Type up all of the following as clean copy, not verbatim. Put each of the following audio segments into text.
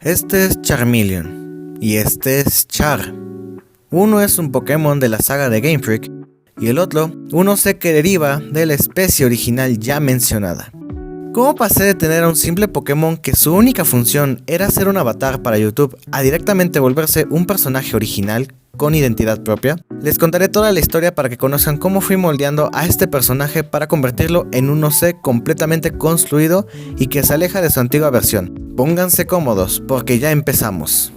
Este es Charmeleon y este es Char. Uno es un Pokémon de la saga de Game Freak y el otro, uno sé que deriva de la especie original ya mencionada. ¿Cómo pasé de tener a un simple Pokémon que su única función era ser un avatar para YouTube a directamente volverse un personaje original con identidad propia? Les contaré toda la historia para que conozcan cómo fui moldeando a este personaje para convertirlo en un OC completamente construido y que se aleja de su antigua versión. Pónganse cómodos porque ya empezamos.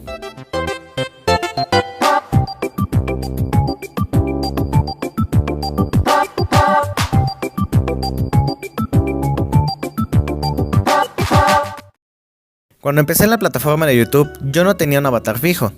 Cuando empecé en la plataforma de YouTube, yo no tenía un avatar fijo.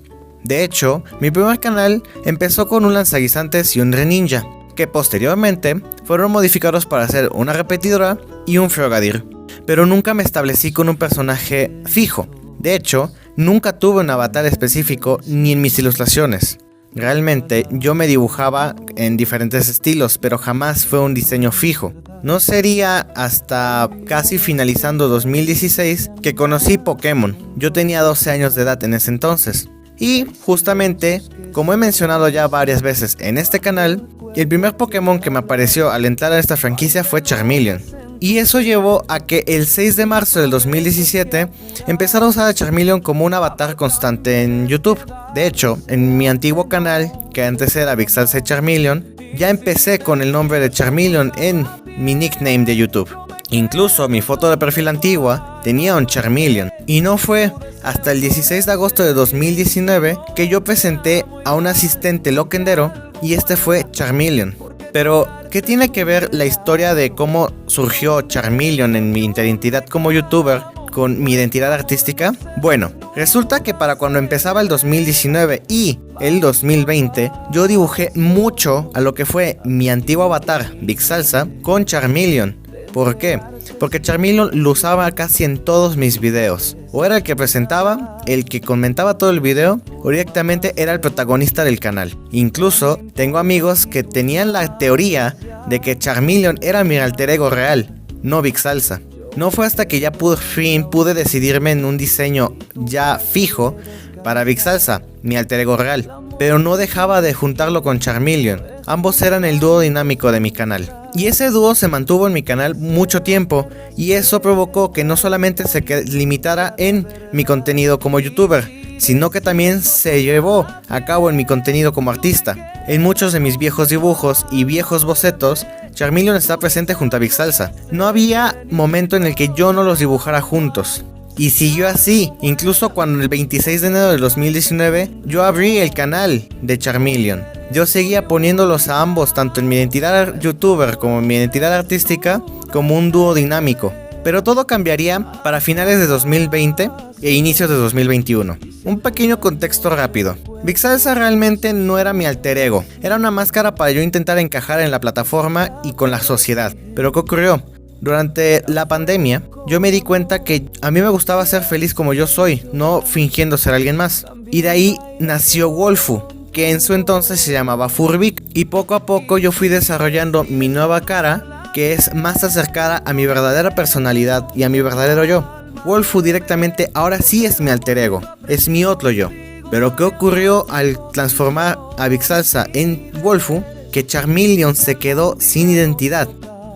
De hecho, mi primer canal empezó con un lanzaguisantes y un Greninja, que posteriormente fueron modificados para hacer una repetidora y un Frogadier, pero nunca me establecí con un personaje fijo. De hecho, nunca tuve un avatar específico ni en mis ilustraciones. Realmente yo me dibujaba en diferentes estilos, pero jamás fue un diseño fijo. No sería hasta casi finalizando 2016 que conocí Pokémon. Yo tenía 12 años de edad en ese entonces. Y justamente, como he mencionado ya varias veces en este canal, el primer Pokémon que me apareció al entrar a esta franquicia fue Charmeleon. Y eso llevó a que el 6 de marzo del 2017 empezara a usar a Charmeleon como un avatar constante en YouTube. De hecho, en mi antiguo canal, que antes era Vixalsa Charmeleon, ya empecé con el nombre de Charmeleon en mi nickname de YouTube. Incluso mi foto de perfil antigua tenía un Charmeleon. Y no fue hasta el 16 de agosto de 2019 que yo presenté a un asistente loquendero y este fue Charmeleon. Pero, ¿qué tiene que ver la historia de cómo surgió Charmeleon en mi identidad como youtuber con mi identidad artística? Bueno, resulta que para cuando empezaba el 2019 y el 2020, yo dibujé mucho a lo que fue mi antiguo avatar, Vixalsa, con Charmeleon. ¿Por qué? Porque Charmeleon lo usaba casi en todos mis videos. O era el que presentaba, el que comentaba todo el video, o directamente era el protagonista del canal. Incluso tengo amigos que tenían la teoría de que Charmeleon era mi alter ego real, no Vixalsa. No fue hasta que ya por fin pude decidirme en un diseño ya fijo para Vixalsa, mi alter ego real. Pero no dejaba de juntarlo con Charmeleon. Ambos eran el dúo dinámico de mi canal. Y ese dúo se mantuvo en mi canal mucho tiempo y eso provocó que no solamente se limitara en mi contenido como youtuber, sino que también se llevó a cabo en mi contenido como artista. En muchos de mis viejos dibujos y viejos bocetos, Charmeleon está presente junto a Vixalsa. No había momento en el que yo no los dibujara juntos. Y siguió así, incluso cuando el 26 de enero del 2019 yo abrí el canal de Charmeleon. Yo seguía poniéndolos a ambos, tanto en mi identidad youtuber como en mi identidad artística, como un dúo dinámico. Pero todo cambiaría para finales de 2020 e inicios de 2021. Un pequeño contexto rápido. Vixalsa realmente no era mi alter ego, era una máscara para yo intentar encajar en la plataforma y con la sociedad. Pero ¿qué ocurrió? Durante la pandemia, yo me di cuenta que a mí me gustaba ser feliz como yo soy, no fingiendo ser alguien más. Y de ahí nació Wolfu, que en su entonces se llamaba Furbic. Y poco a poco yo fui desarrollando mi nueva cara, que es más acercada a mi verdadera personalidad y a mi verdadero yo. Wolfu directamente ahora sí es mi alter ego, es mi otro yo. Pero ¿qué ocurrió al transformar a Vixalsa en Wolfu? Que Charmeleon se quedó sin identidad.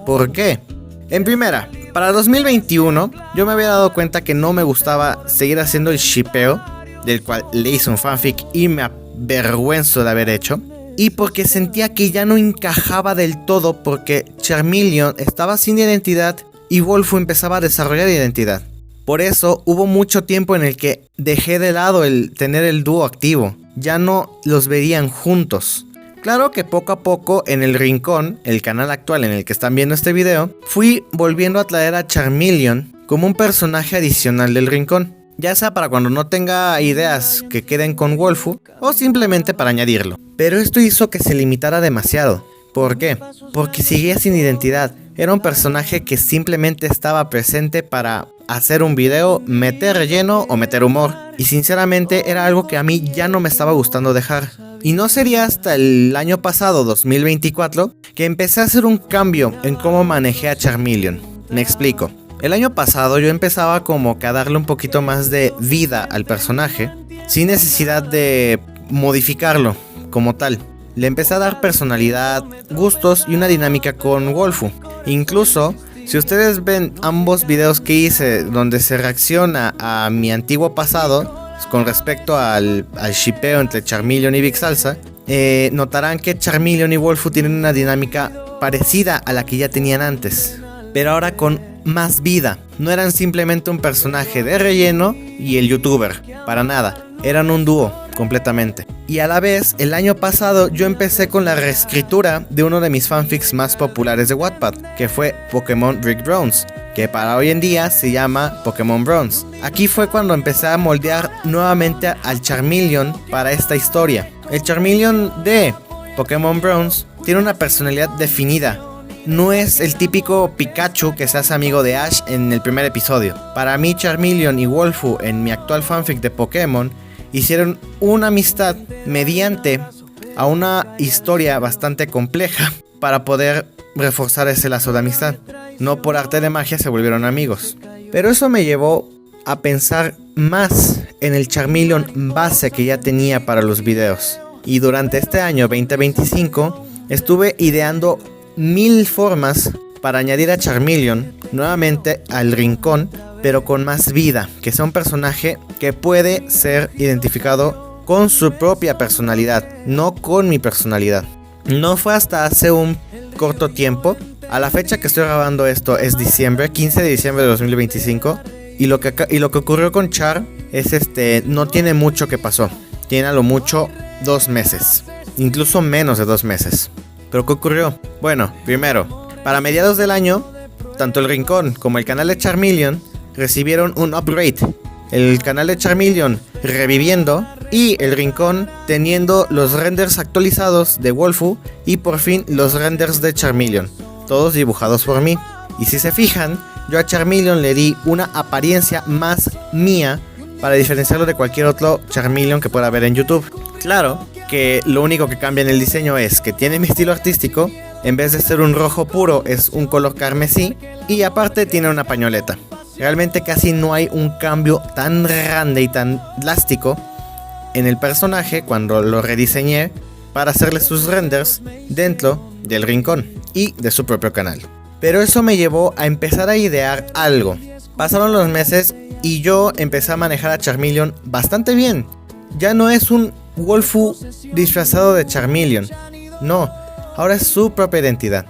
¿Por qué? En primera, para 2021 yo me había dado cuenta que no me gustaba seguir haciendo el shippeo, del cual le hice un fanfic y me avergüenzo de haber hecho, y porque sentía que ya no encajaba del todo porque Charmeleon estaba sin identidad y Wolfu empezaba a desarrollar identidad. Por eso hubo mucho tiempo en el que dejé de lado el tener el dúo activo, ya no los verían juntos. Claro que poco a poco en el rincón, el canal actual en el que están viendo este video, fui volviendo a traer a Charmeleon como un personaje adicional del rincón, ya sea para cuando no tenga ideas que queden con Wolfu o simplemente para añadirlo. Pero esto hizo que se limitara demasiado. ¿Por qué? Porque seguía sin identidad. Era un personaje que simplemente estaba presente para hacer un video, meter relleno o meter humor. Y sinceramente era algo que a mí ya no me estaba gustando dejar. Y no sería hasta el año pasado, 2024, que empecé a hacer un cambio en cómo manejé a Charmeleon. Me explico. El año pasado yo empezaba como que a darle un poquito más de vida al personaje, sin necesidad de modificarlo como tal. Le empecé a dar personalidad, gustos y una dinámica con Wolfu. Incluso, si ustedes ven ambos videos que hice donde se reacciona a mi antiguo pasado con respecto al shippeo entre Charmeleon y Big Salsa, notarán que Charmeleon y Wolfu tienen una dinámica parecida a la que ya tenían antes, pero ahora con más vida. No eran simplemente un personaje de relleno y el youtuber, para nada, eran un dúo completamente. Y a la vez, el año pasado yo empecé con la reescritura de uno de mis fanfics más populares de Wattpad, que fue Pokémon Brick Bronze, que para hoy en día se llama Pokémon Bronze. Aquí fue cuando empecé a moldear nuevamente al Charmeleon para esta historia. El Charmeleon de Pokémon Bronze tiene una personalidad definida. No es el típico Pikachu que se hace amigo de Ash en el primer episodio. Para mí, Charmeleon y Wolfu en mi actual fanfic de Pokémon hicieron una amistad mediante a una historia bastante compleja para poder reforzar ese lazo de amistad. No por arte de magia se volvieron amigos. Pero eso me llevó a pensar más en el Charmeleon base que ya tenía para los videos. Y durante este año 2025 estuve ideando 1000 formas para añadir a Charmeleon nuevamente al rincón, pero con más vida, que sea un personaje que puede ser identificado con su propia personalidad, no con mi personalidad. No fue hasta hace un corto tiempo, a la fecha que estoy grabando esto es diciembre, 15 de diciembre de 2025, y lo que ocurrió con Char es no tiene mucho que pasó, tiene a lo mucho 2 meses, incluso menos de 2 meses. ¿Pero qué ocurrió? Bueno, primero, para mediados del año, tanto el rincón como el canal de Charmeleon recibieron un upgrade. El canal de Charmeleon reviviendo y el rincón teniendo los renders actualizados de Wolfu y por fin los renders de Charmeleon, todos dibujados por mí. Y si se fijan, yo a Charmeleon le di una apariencia más mía para diferenciarlo de cualquier otro Charmeleon que pueda ver en YouTube. Claro que lo único que cambia en el diseño es que tiene mi estilo artístico. En vez de ser un rojo puro es un color carmesí y aparte tiene una pañoleta. Realmente casi no hay un cambio tan grande y tan drástico en el personaje cuando lo rediseñé para hacerle sus renders dentro del rincón y de su propio canal. Pero eso me llevó a empezar a idear algo. Pasaron los meses y yo empecé a manejar a Charmeleon bastante bien. Ya no es un Wolfu disfrazado de Charmeleon, no, ahora es su propia identidad.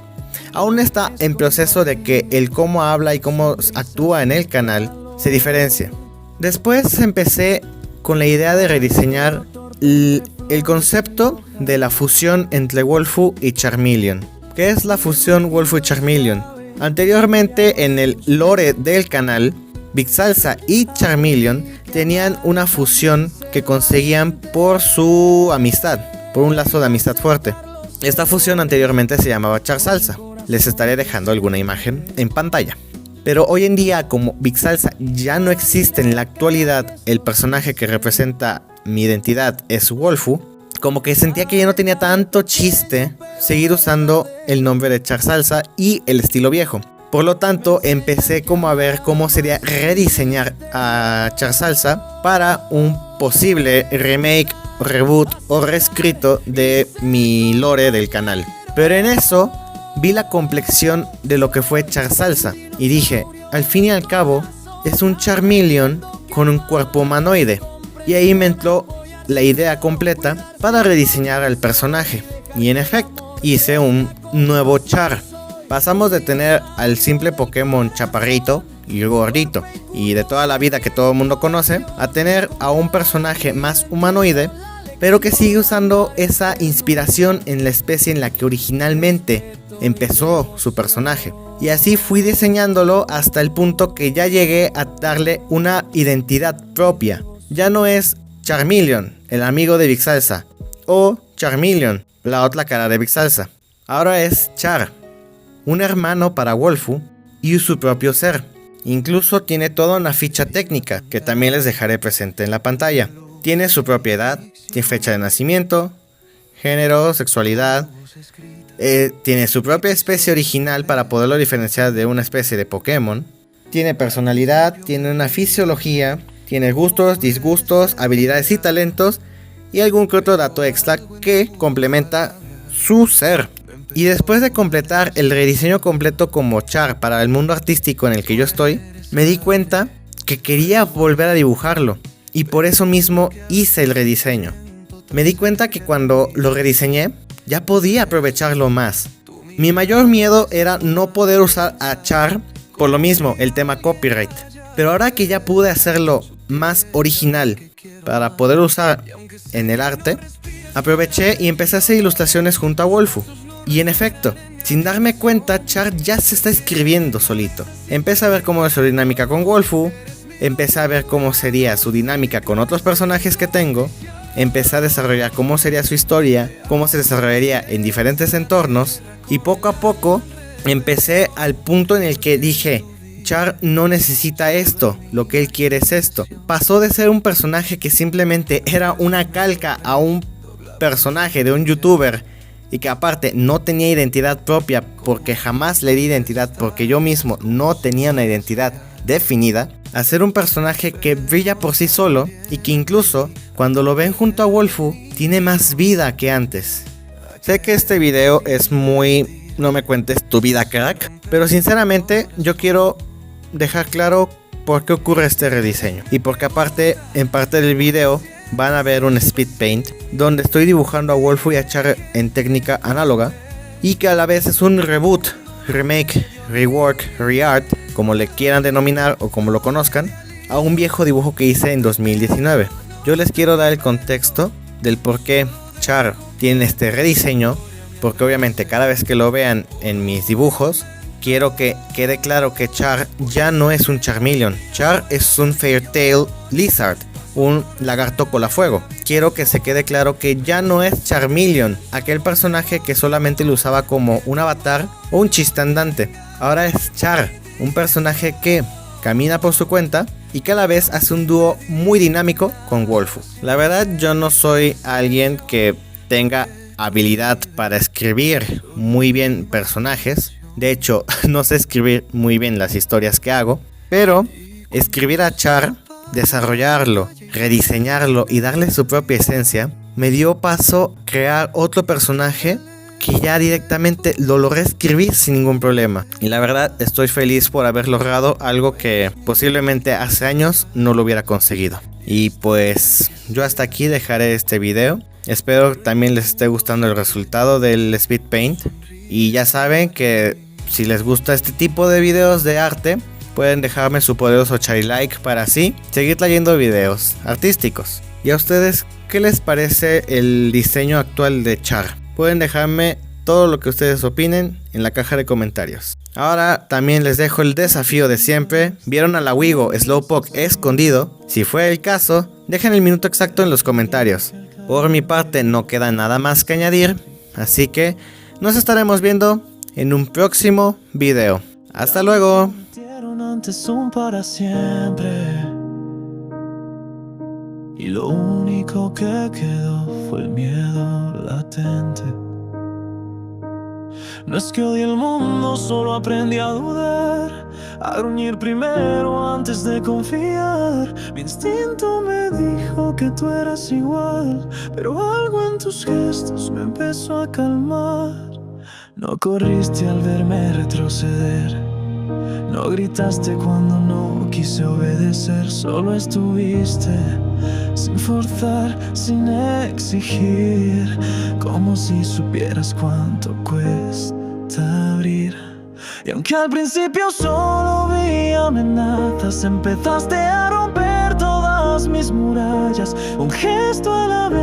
Aún está en proceso de que el cómo habla y cómo actúa en el canal se diferencie. Después empecé con la idea de rediseñar el concepto de la fusión entre Wolfu y Charmeleon. ¿Qué es la fusión Wolfu y Charmeleon? Anteriormente en el lore del canal, Big Salsa y Charmeleon tenían una fusión que conseguían por su amistad, por un lazo de amistad fuerte. Esta fusión anteriormente se llamaba Char Salsa. Les estaré dejando alguna imagen en pantalla. Pero hoy en día, como Big Salsa ya no existe en la actualidad, el personaje que representa mi identidad es Wolfu, como que sentía que ya no tenía tanto chiste seguir usando el nombre de Char Salsa y el estilo viejo. Por lo tanto, empecé como a ver cómo sería rediseñar a Char Salsa para un posible remake, reboot o reescrito de mi lore del canal. Pero en eso vi la complexión de lo que fue Char Salsa y dije, al fin y al cabo, es un Charmeleon con un cuerpo humanoide. Y ahí me entró la idea completa para rediseñar al personaje. Y en efecto, hice un nuevo Char. Pasamos de tener al simple Pokémon chaparrito y gordito y de toda la vida que todo el mundo conoce, a tener a un personaje más humanoide, pero que sigue usando esa inspiración en la especie en la que originalmente empezó su personaje. Y así fui diseñándolo hasta el punto que ya llegué a darle una identidad propia. Ya no es Charmeleon, el amigo de Big Salsa, o Charmeleon, la otra cara de Big Salsa. Ahora es Char, un hermano para Wolfu y su propio ser. Incluso tiene toda una ficha técnica que también les dejaré presente en la pantalla. Tiene su propia edad, tiene fecha de nacimiento, género, sexualidad. Tiene su propia especie original para poderlo diferenciar de una especie de Pokémon. tiene personalidad, tiene una fisiología, tiene gustos, disgustos, habilidades y talentos y algún que otro dato extra que complementa su ser. Y después de completar el rediseño completo como Char para el mundo artístico en el que yo estoy, me di cuenta que quería volver a dibujarlo y por eso mismo hice el rediseño. Me di cuenta que cuando lo rediseñé ya podía aprovecharlo más. Mi mayor miedo era no poder usar a Char por lo mismo, el tema copyright. Pero ahora que ya pude hacerlo más original para poder usar en el arte, aproveché y empecé a hacer ilustraciones junto a Wolfu. Y en efecto, sin darme cuenta, Char ya se está escribiendo solito. Empecé a ver cómo es su dinámica con Wolfu, empecé a ver cómo sería su dinámica con otros personajes que tengo, empecé a desarrollar cómo sería su historia, cómo se desarrollaría en diferentes entornos, y poco a poco empecé al punto en el que dije, Char no necesita esto, lo que él quiere es esto. Pasó de ser un personaje que simplemente era una calca a un personaje de un youtuber y que aparte no tenía identidad propia porque jamás le di identidad porque yo mismo no tenía una identidad definida, a ser un personaje que brilla por sí solo y que incluso cuando lo ven junto a Wolfu tiene más vida que antes. Sé que este video es muy no me cuentes tu vida, crack, pero sinceramente yo quiero dejar claro por qué ocurre este rediseño y porque aparte en parte del video van a ver un speed paint donde estoy dibujando a Wolfu y a Char en técnica análoga y que a la vez es un reboot, remake, rework, reart, como le quieran denominar o como lo conozcan, a un viejo dibujo que hice en 2019. Yo les quiero dar el contexto del por qué Char tiene este rediseño, porque obviamente cada vez que lo vean en mis dibujos quiero que quede claro que Char ya no es un Charmeleon. Char es un Fairtail Lizard, un lagarto colafuego. Quiero que se quede claro que ya no es Charmeleon, aquel personaje que solamente lo usaba como un avatar o un chiste andante. Ahora es Char, un personaje que camina por su cuenta y que a la vez hace un dúo muy dinámico con Wolfu. La verdad, yo no soy alguien que tenga habilidad para escribir muy bien personajes. De hecho, no sé escribir muy bien las historias que hago, pero escribir a Char, desarrollarlo, rediseñarlo y darle su propia esencia, me dio paso a crear otro personaje que ya directamente lo logré escribir sin ningún problema. Y la verdad estoy feliz por haber logrado algo que posiblemente hace años no lo hubiera conseguido. Y pues yo hasta aquí dejaré este video. Espero también les esté gustando el resultado del speed paint. Y ya saben que si les gusta este tipo de videos de arte, pueden dejarme su poderoso cherry like para así seguir trayendo videos artísticos. ¿Y a ustedes qué les parece el diseño actual de Char? Pueden dejarme todo lo que ustedes opinen en la caja de comentarios. Ahora también les dejo el desafío de siempre. ¿Vieron a la Wigo Slowpoke escondido? Si fue el caso, dejen el minuto exacto en los comentarios. Por mi parte no queda nada más que añadir, así que nos estaremos viendo en un próximo video. Hasta luego. Antes un para siempre, y lo único que quedó fue el miedo latente. No es que odie el mundo, solo aprendí a dudar, a gruñir primero antes de confiar. Mi instinto me dijo que tú eras igual, pero algo en tus gestos me empezó a calmar. No corriste al verme retroceder, no gritaste cuando no quise obedecer, solo estuviste sin forzar, sin exigir, como si supieras cuánto cuesta abrir. Y aunque al principio solo vi amenazas, empezaste a romper todas mis murallas, un gesto a la vez.